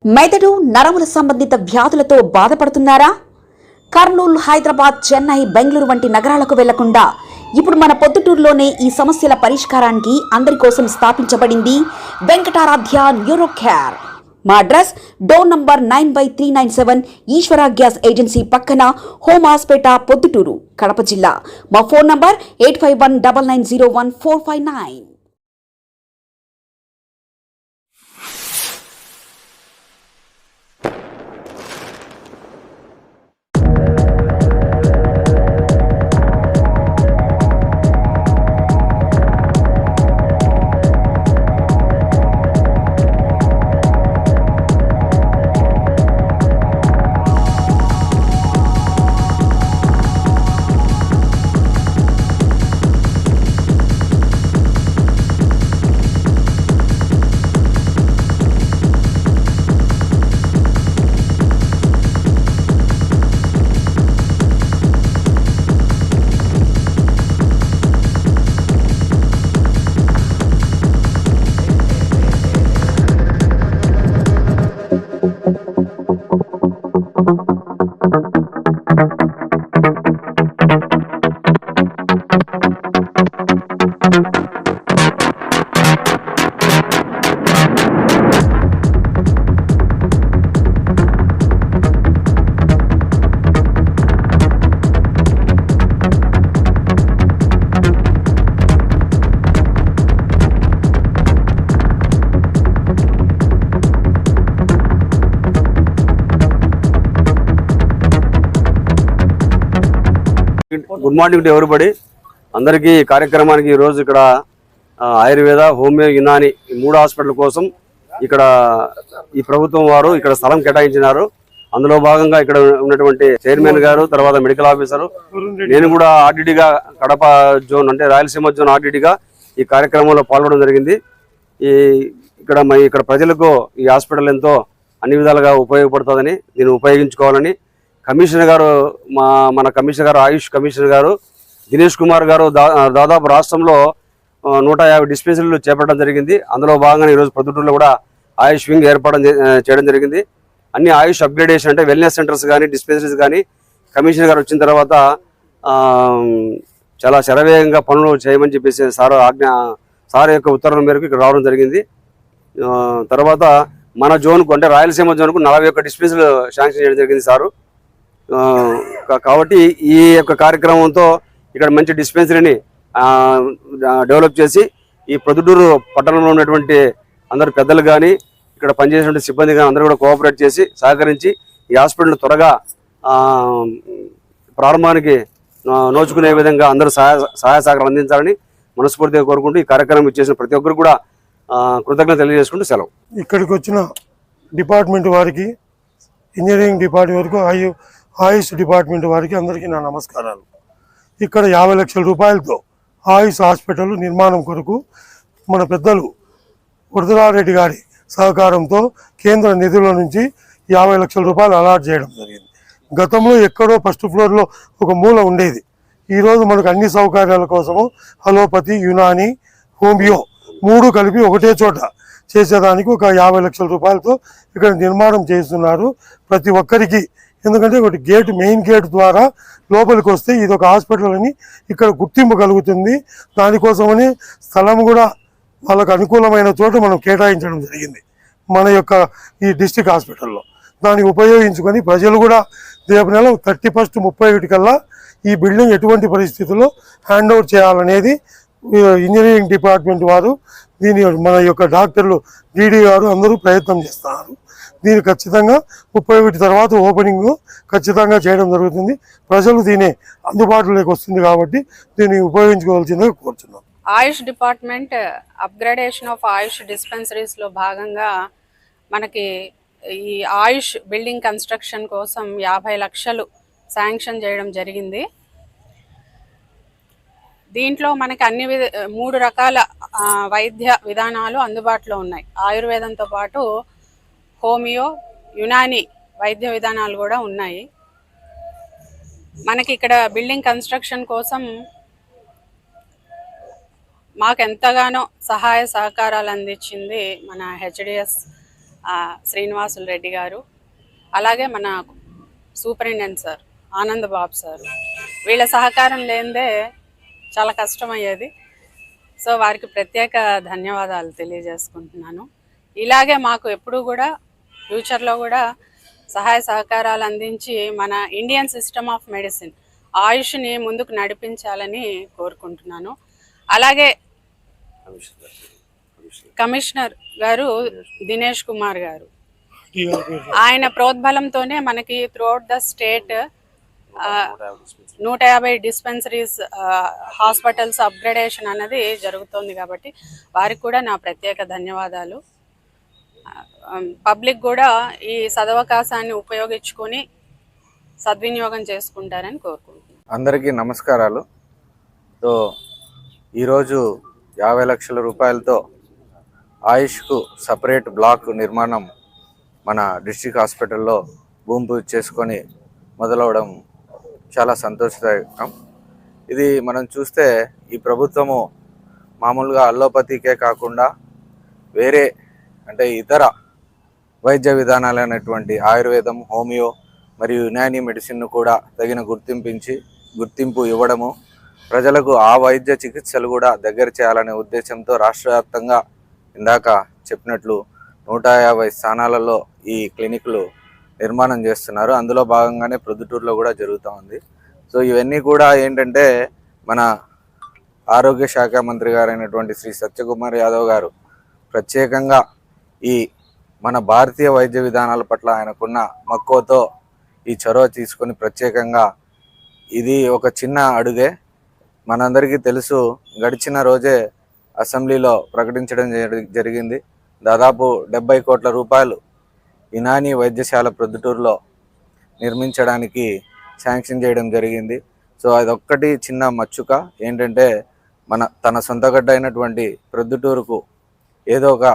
మెదడు నరముల సంబంధిత వ్యాధులతో బాధపడుతున్నారా? కర్నూలు, హైదరాబాద్, చెన్నై, బెంగళూరు వంటి నగరాలకు వెళ్లకుండా ఇప్పుడు మన పొద్దుటూరులోనే ఈ సమస్యల పరిష్కారానికి అందరి కోసం స్థాపించబడింది వెంకటారాధ్య న్యూరో కేర్. మా అడ్రస్ డోర్ నంబర్ 9/397 ఈశ్వర గ్యాస్ ఏజెన్సీ పక్కన, హోమ్ హాస్పేట, పొద్దుటూరు, కడప జిల్లా. మా phone number 8519901459. Good morning to everybody. అందరికీ కార్యక్రమానికి ఈరోజు ఇక్కడ ఆయుర్వేద, హోమియో, యునాని ఈ 3 హాస్పిటల్ కోసం ఇక్కడ ఈ ప్రభుత్వం వారు ఇక్కడ స్థలం కేటాయించినారు. అందులో భాగంగా ఇక్కడ ఉన్నటువంటి చైర్మన్ గారు, తర్వాత మెడికల్ ఆఫీసరు, నేను కూడా ఆర్డిడిగా కడప జోన్ అంటే రాయలసీమ జోన్ ఆర్డిడిగా ఈ కార్యక్రమంలో పాల్గొనడం జరిగింది. ఇక్కడ ప్రజలకు ఈ హాస్పిటల్ ఎంతో అన్ని విధాలుగా ఉపయోగపడుతుందని, దీన్ని ఉపయోగించుకోవాలని కమిషనర్ గారు, మన కమిషనర్ గారు, ఆయుష్ కమిషనర్ గారు దినేష్ కుమార్ గారు దాదాపు రాష్ట్రంలో 150 డిస్పెన్సరీలు చేపట్టడం జరిగింది. అందులో భాగంగా ఈరోజు పొద్దుటూరులో కూడా ఆయుష్ వింగ్ ఏర్పాటు చేయడం జరిగింది. అన్ని ఆయుష్ అప్గ్రేడేషన్ అంటే వెల్నెస్ సెంటర్స్ కానీ, డిస్పెన్సరీస్ కానీ కమిషనర్ గారు వచ్చిన తర్వాత చాలా శరవేగంగా పనులు చేయమని చెప్పేసి సార్ యొక్క ఉత్తర్వుల మేరకు ఇక్కడ రావడం జరిగింది. తర్వాత మన జోన్కు అంటే రాయలసీమ జోన్కు 41 డిస్పెన్సరీలు శాంక్షన్ చేయడం జరిగింది సారు. కాబట్టి ఈ యొక్క కార్యక్రమంతో ఇక్కడ మంచి డిస్పెన్సరీని డెవలప్ చేసి ఈ ప్రొద్దుటూరు పట్టణంలో ఉన్నటువంటి అందరు పెద్దలు కానీ, ఇక్కడ పనిచేసినటువంటి సిబ్బంది కానీ అందరూ కూడా కోఆపరేట్ చేసి సహకరించి ఈ హాస్పిటల్ త్వరగా ప్రారంభానికి నోచుకునే విధంగా అందరూ సహాయ సహకారం అందించాలని మనస్ఫూర్తిగా కోరుకుంటూ ఈ కార్యక్రమం ఇచ్చేసిన ప్రతి ఒక్కరు కూడా కృతజ్ఞత తెలియజేసుకుంటూ సెలవు. ఇక్కడికి వచ్చిన డిపార్ట్మెంట్ వారికి, ఇంజనీరింగ్ డిపార్ట్మెంట్ వరకు, ఆయుష్ డిపార్ట్మెంట్ వారికి అందరికీ నా నమస్కారాలు. ఇక్కడ 50 లక్షల రూపాయలతో ఆయుష్ హాస్పిటల్ నిర్మాణం కొరకు మన పెద్దలు వరదరారెడ్డి గారి సహకారంతో కేంద్ర నిధుల నుంచి 50 లక్షల రూపాయలు అలాట్ చేయడం జరిగింది. గతంలో ఎక్కడో ఫస్ట్ ఫ్లోర్లో ఒక మూల ఉండేది. ఈరోజు మనకు అన్ని సౌకర్యాల కోసము అలోపతి, యునాని, హోమియో 3 కలిపి ఒకటే చోట చేసేదానికి ఒక 50 లక్షల రూపాయలతో ఇక్కడ నిర్మాణం చేస్తున్నారు. ప్రతి ఒక్కరికి, ఎందుకంటే ఒకటి గేట్, మెయిన్ గేట్ ద్వారా లోపలికి వస్తే ఇది ఒక హాస్పిటల్ అని ఇక్కడ గుర్తింపు కలుగుతుంది. దానికోసమని స్థలం కూడా వాళ్ళకు అనుకూలమైన చోట మనం కేటాయించడం జరిగింది మన యొక్క ఈ డిస్టిక్ హాస్పిటల్లో. దాన్ని ఉపయోగించుకొని ప్రజలు కూడా రేపు నెల 31 31 కల్లా ఈ బిల్డింగ్ ఎటువంటి పరిస్థితుల్లో హ్యాండ్ ఓవర్ చేయాలనేది ఇంజనీరింగ్ డిపార్ట్మెంట్ వారు, దీని మన యొక్క డాక్టర్లు, డీడీ గారు అందరూ ప్రయత్నం చేస్తున్నారు. దీన్ని ఖచ్చితంగా 31 తర్వాత ఓపెనింగ్ ఖచ్చితంగా చేయడం జరుగుతుంది. ప్రజలు దీని అందుబాటులోకి వస్తుంది కాబట్టి దీన్ని ఉపయోగించుకోవాల్సిందిగా కోరుతున్నాం. ఆయుష్ డిపార్ట్మెంట్ అప్గ్రేడేషన్ ఆఫ్ ఆయుష్ డిస్పెన్సరీస్లో భాగంగా మనకి ఈ ఆయుష్ బిల్డింగ్ కన్స్ట్రక్షన్ కోసం 50 లక్షలు శాంక్షన్ చేయడం జరిగింది. దీంట్లో మనకి 3 రకాల వైద్య విధానాలు అందుబాటులో ఉన్నాయి. ఆయుర్వేదంతో పాటు హోమియో, యునాని వైద్య విధానాలు కూడా ఉన్నాయి. మనకి ఇక్కడ బిల్డింగ్ కన్స్ట్రక్షన్ కోసం మాకు ఎంతగానో సహాయ సహకారాలు అందించింది మన హెచ్డిఎస్ శ్రీనివాసులు రెడ్డి గారు, అలాగే మన superintendent sir Anand Babu sir, వీళ్ళ సహకారం లేనిదే చాలా కష్టమయ్యేది. సో వారికి ప్రత్యేక ధన్యవాదాలు తెలియజేసుకుంటున్నాను. ఇలాగే మాకు ఎప్పుడూ కూడా ఫ్యూచర్లో కూడా సహాయ సహకారాలు అందించి మన ఇండియన్ సిస్టమ్ ఆఫ్ మెడిసిన్ ఆయుష్ని ముందుకు నడిపించాలని కోరుకుంటున్నాను. అలాగే కమిషనర్ గారు దినేష్ కుమార్ గారు, ఆయన ప్రోద్బలంతోనే మనకి throughout the state 150 dispensaries hospitals upgradation అనేది జరుగుతోంది. కాబట్టి వారికి కూడా నా ప్రత్యేక ధన్యవాదాలు. పబ్లిక్ కూడా ఈ సదవకాశాన్ని ఉపయోగించుకొని సద్వినియోగం చేసుకుంటారని కోరుకుంటున్నాను. అందరికీ నమస్కారాలు. సో ఈరోజు 50 లక్షల రూపాయలతో ఆయుష్కు సపరేట్ బ్లాక్ నిర్మాణం మన డిస్ట్రిక్ట్ హాస్పిటల్లో భూమి పూజ చేసుకొని మొదలవడం చాలా సంతోషదాయకం. ఇది మనం చూస్తే ఈ ప్రభుత్వము మామూలుగా అల్లోపతికే కాకుండా వేరే అంటే ఇతర వైద్య విధానాలైనటువంటి ఆయుర్వేదం, హోమియో మరియు యునానీ మెడిసిన్ను కూడా తగిన గుర్తింపు ఇవ్వడము, ప్రజలకు ఆ వైద్య చికిత్సలు కూడా దగ్గర చేయాలనే ఉద్దేశంతో రాష్ట్ర వ్యాప్తంగా ఇందాక చెప్పినట్లు 150 స్థానాలలో ఈ క్లినిక్లు నిర్మాణం చేస్తున్నారు. అందులో భాగంగానే ప్రొద్దుటూరులో కూడా జరుగుతూ ఉంది. సో ఇవన్నీ కూడా ఏంటంటే మన ఆరోగ్య శాఖ మంత్రి గారైనటువంటి శ్రీ సత్యకుమార్ యాదవ్ గారు ప్రత్యేకంగా ఈ మన భారతీయ వైద్య విధానాల పట్ల ఆయనకున్న మక్కువతో ఈ చొరవ తీసుకొని ప్రత్యేకంగా ఇది ఒక చిన్న అడుగే. మనందరికీ తెలుసు, గడిచిన రోజే అసెంబ్లీలో ప్రకటించడం జరిగింది. దాదాపు 70 కోట్ల రూపాయలు యునానీ వైద్యశాల ప్రొద్దుటూరులో నిర్మించడానికి శాంక్షన్ చేయడం జరిగింది. సో అదొక్కటి చిన్న మచ్చుక. ఏంటంటే తన సొంతగడ్డ అయినటువంటి ప్రొద్దుటూరుకు ఏదో ఒక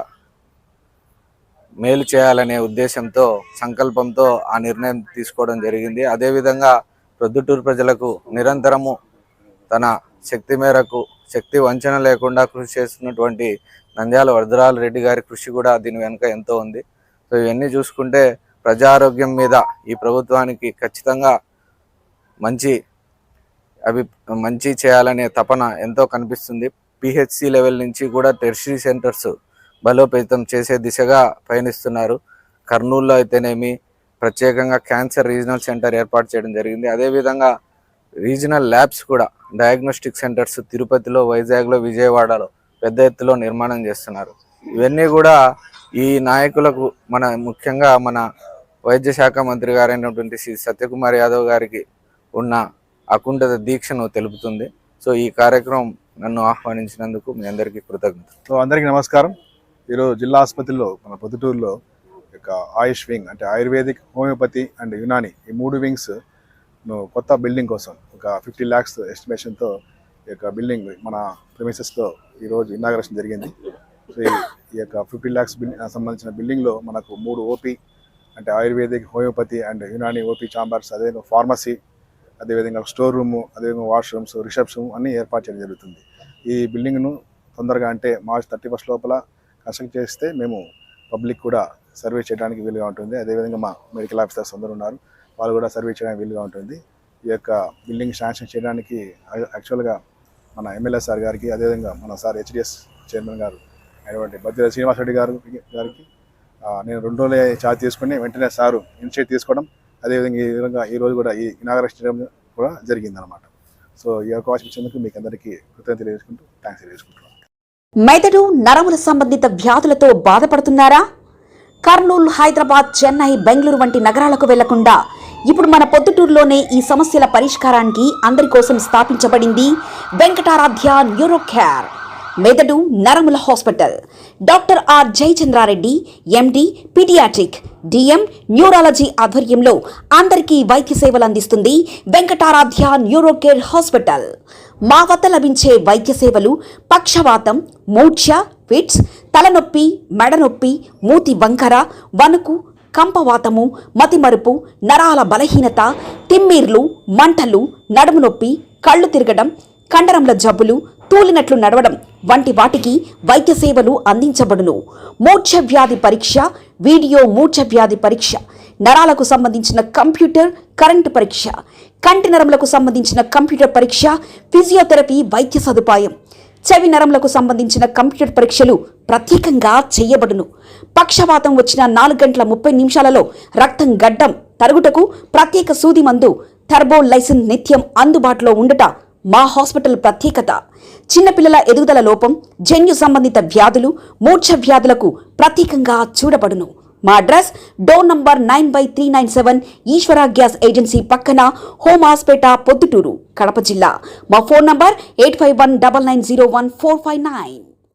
మేలు చేయాలనే ఉద్దేశంతో, సంకల్పంతో ఆ నిర్ణయం తీసుకోవడం జరిగింది. అదేవిధంగా ప్రొద్దుటూరు ప్రజలకు నిరంతరము తన శక్తి మేరకు, శక్తి వంచన లేకుండా కృషి చేస్తున్నటువంటి నంద్యాల వరదరాజ రెడ్డి గారి కృషి కూడా దీని వెనుక ఎంతో ఉంది. సో ఇవన్నీ చూసుకుంటే ప్రజారోగ్యం మీద ఈ ప్రభుత్వానికి ఖచ్చితంగా మంచి చేయాలనే తపన ఎంతో కనిపిస్తుంది. పిహెచ్సి లెవెల్ నుంచి కూడా టెర్షరీ సెంటర్స్ బలోపేతం చేసే దిశగా పయనిస్తున్నారు. కర్నూలులో అయితేనేమి ప్రత్యేకంగా క్యాన్సర్ రీజనల్ సెంటర్ ఏర్పాటు చేయడం జరిగింది. అదేవిధంగా రీజనల్ ల్యాబ్స్ కూడా, డయాగ్నోస్టిక్ సెంటర్స్ తిరుపతిలో, వైజాగ్లో, విజయవాడలో పెద్ద ఎత్తులో నిర్మాణం చేస్తున్నారు. ఇవన్నీ కూడా ఈ నాయకులకు ముఖ్యంగా మన వైద్య శాఖ మంత్రి గారైనటువంటి శ్రీ సత్యకుమార్ యాదవ్ గారికి ఉన్న అకుంఠిత దీక్షను తెలుపుతుంది. సో ఈ కార్యక్రమం నన్ను ఆహ్వానించినందుకు మీ అందరికీ కృతజ్ఞతలు. సో అందరికీ నమస్కారం. ఈరోజు జిల్లా ఆసుపత్రిలో మన పొద్దుటూరులో ఆయుష్ వింగ్ అంటే ఆయుర్వేదిక్, హోమియోపతి అండ్ యునాని ఈ 3 వింగ్స్ కొత్త బిల్డింగ్ కోసం ఒక 50 lakhs ఎస్టిమేషన్తో ఈ యొక్క బిల్డింగ్ మన ప్రెమిసెస్లో ఈరోజు ఇనాగరేషన్ జరిగింది. సో ఈ యొక్క 50 lakhs సంబంధించిన బిల్డింగ్లో మనకు 3 ఓపీ అంటే ayurvedic, homeopathy and Unani OP chambers, అదేవిధంగా ఫార్మసీ, అదేవిధంగా స్టోర్ రూము, అదేవిధంగా వాష్రూమ్స్, రిసెప్షన్ అన్నీ ఏర్పాటు చేయడం జరుగుతుంది. ఈ బిల్డింగ్ను తొందరగా అంటే March 31 లోపల కన్స్ట్రక్ట్ చేస్తే మేము పబ్లిక్ కూడా సర్వీస్ చేయడానికి వీలుగా ఉంటుంది. అదేవిధంగా మా మెడికల్ ఆఫీసర్స్ అందరూ ఉన్నారు, వాళ్ళు కూడా సర్వీస్ చేయడానికి వీలుగా ఉంటుంది. ఈ యొక్క బిల్డింగ్ శాంక్షన్ చేయడానికి యాక్చువల్గా మన ఎమ్మెల్యే సార్ గారికి, అదేవిధంగా మన సార్ హెచ్డిఎస్ చైర్మన్ గారు అయినటువంటి బద్దిరెడ్డి శ్రీనివాసరెడ్డి గారికి నేను 2 రోజులే ఛార్జ్ తీసుకుని వెంటనే సారు ఇనిషియేట్ తీసుకోవడం, అదేవిధంగా ఈ రోజు కూడా ఈ ఇనాగరేషన్ చేయడం కూడా జరిగిందనమాట. సో ఈ అవకాశం ఇచ్చేందుకు మీకు అందరికీ కృతజ్ఞతలు తెలియజేసుకుంటూ థ్యాంక్స్ తెలియజేసుకుంటున్నాను. మెదడు, నరముల సంబంధిత వ్యాధులతో బాధపడుతున్నారా? కర్నూలు, హైదరాబాద్, చెన్నై, బెంగళూరు వంటి నగరాలకు వెళ్లకుండా ఇప్పుడు మన పొద్దుటూరులోనే ఈ సమస్యల పరిష్కారానికి అందరి కోసం స్థాపించబడింది వెంకటారాధ్య న్యూరో కేర్ మెదడు నరముల hospital. Doctor R Jayachandra Reddy, MD, paediatric, DM, neurology ఆధ్వర్యంలో అందరికీ వైద్య సేవలు అందిస్తుంది వెంకటారాధ్య న్యూరో కేర్ హాస్పిటల్. మా వద్ద లభించే వైద్య సేవలు పక్షవాతం, మూర్ఛ, ఫిట్స్, తలనొప్పి, మెడనొప్పి, మూతి వంకర, వణుకు, కంపవాతము, మతిమరుపు, నరాల బలహీనత, తిమ్మిర్లు, మంటలు, నడుము నొప్పి, కళ్ళు తిరగడం, కండరంల జబ్బులు, తూలినట్లు నడవడం వంటి వాటికి వైద్య సేవలు అందించబడును. మూర్ఛ వ్యాధి పరీక్ష, వీడియో మూర్ఛ వ్యాధి పరీక్ష, నరాలకు సంబంధించిన కంప్యూటర్ కరెంటు పరీక్ష, కంటి నరములకు సంబంధించిన కంప్యూటర్ పరీక్ష, ఫిజియోథెరపీ వైద్య సదుపాయం, చెవి నరములకు సంబంధించిన కంప్యూటర్ పరీక్షలు ప్రత్యేకంగా చేయబడును. పక్షవాతం వచ్చిన 4 గంటల 30 నిమిషాలలో రక్తం గడ్డం తరుగుటకు ప్రత్యేక సూది మందు థర్బోలైసిన్ నిత్యం అందుబాటులో ఉండట మా హాస్పిటల్ ప్రత్యేకత. చిన్నపిల్లల ఎదుగుదల లోపం, జన్యు సంబంధిత వ్యాధులు, మూర్ఛ వ్యాధులకు ప్రత్యేకంగా చూడబడును. మా అడ్రస్ డోర్ నంబర్ 9/397 ఈశ్వర గ్యాస్ ఏజెన్సీ పక్కన, హోమాస్పేట, పొద్దుటూరు, కడప జిల్లా. మా ఫోన్ నంబర్ 8519901459.